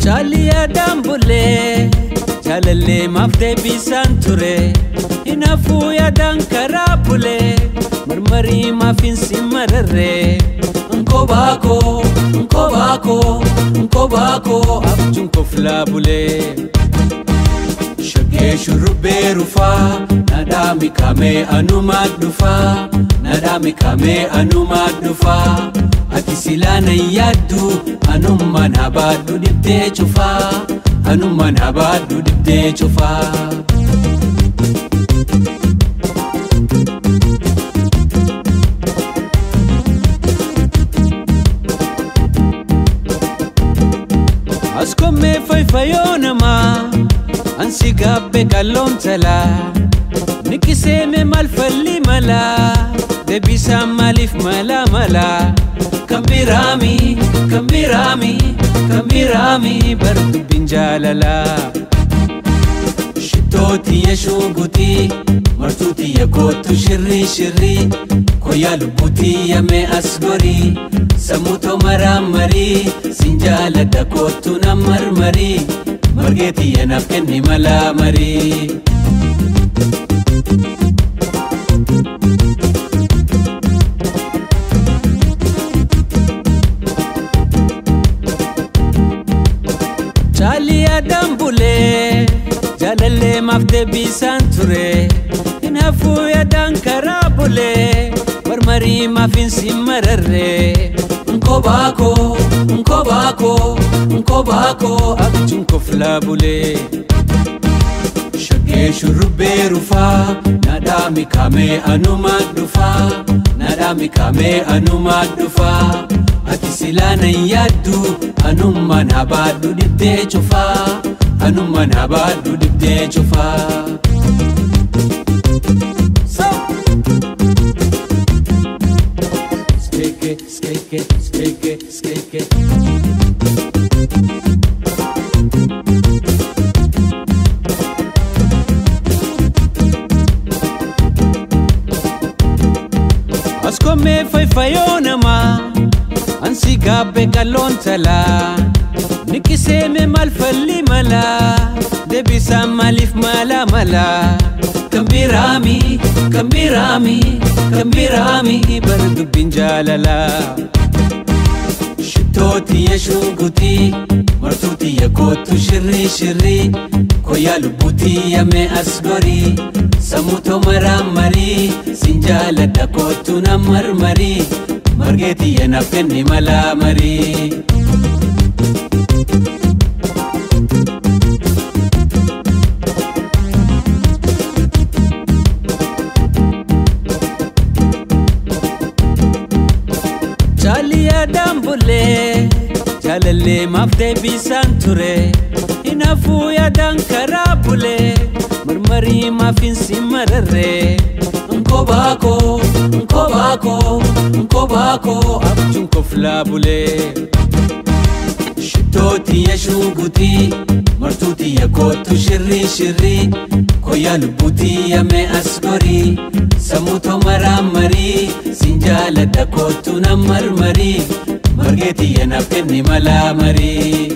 Chalia dambule, chalalle mafde bisan ture. Inafu ya dankarabule, marmari mafin simarare. Nkobako, nkobako, nkobako, abjun koflabule. Shage shurube rufa, nadami kame anumadufa, nadami kame anumadufa. Ati silana yadu, anumman habadu dibde chufa, anumman habadu dibde chufa. Askome fayfayonama, ansi gabbe kallon tala. Nikiseme malfalli mala, debisa malif mala mala. Kambirami, kambirami, kambirami, bardu binjalala. Shitoti ya shuguti, martuti ya kotu shirri shirri. Koya lubuti ya me asgori, samuto maramari. Sinjala da kotu na marmari, margeti ya nafkeni malamari. Chalia dambule, jalalle mafde bisan ture. Inafu ya dankarabule, marmari mafin simarare. Nkobako, nkobako, nkobako, abjun koflabule. Shage shurube rufa, nadami kame anumadufa, nadami kame anumadufa. Ati silana yadu, anumman habadu dibde chufa, anumman habadu dibde chufa. Skeke, skeke, skeke, skeke. Askome fayfayonama, ansi gabbe kallon tala. Nikiseme malfalli mala, debisa malif mala mala. Kambirami, kambirami, kambirami, bardu binjalala. Shitoti ya shuguti, martuti ya kotu shirri shirri. Koya lubuti ya me asgori, samuto maramari. Sinjala da kotu na marmari, margeti ya nafkeni malamari. Chalia dambule, chalalle mafde bisan ture. Inafu ya dankarabule, marmari mafin simarare. Nkobako, nkobako, nkobako, abjun koflabule. Shitoti ya shuguti, martuti ya kotu shirri shirri. Koya lubuti ya me asgori, samuto maramari. Sinjala da kotu na marmari, margeti ya nafkeni malamari.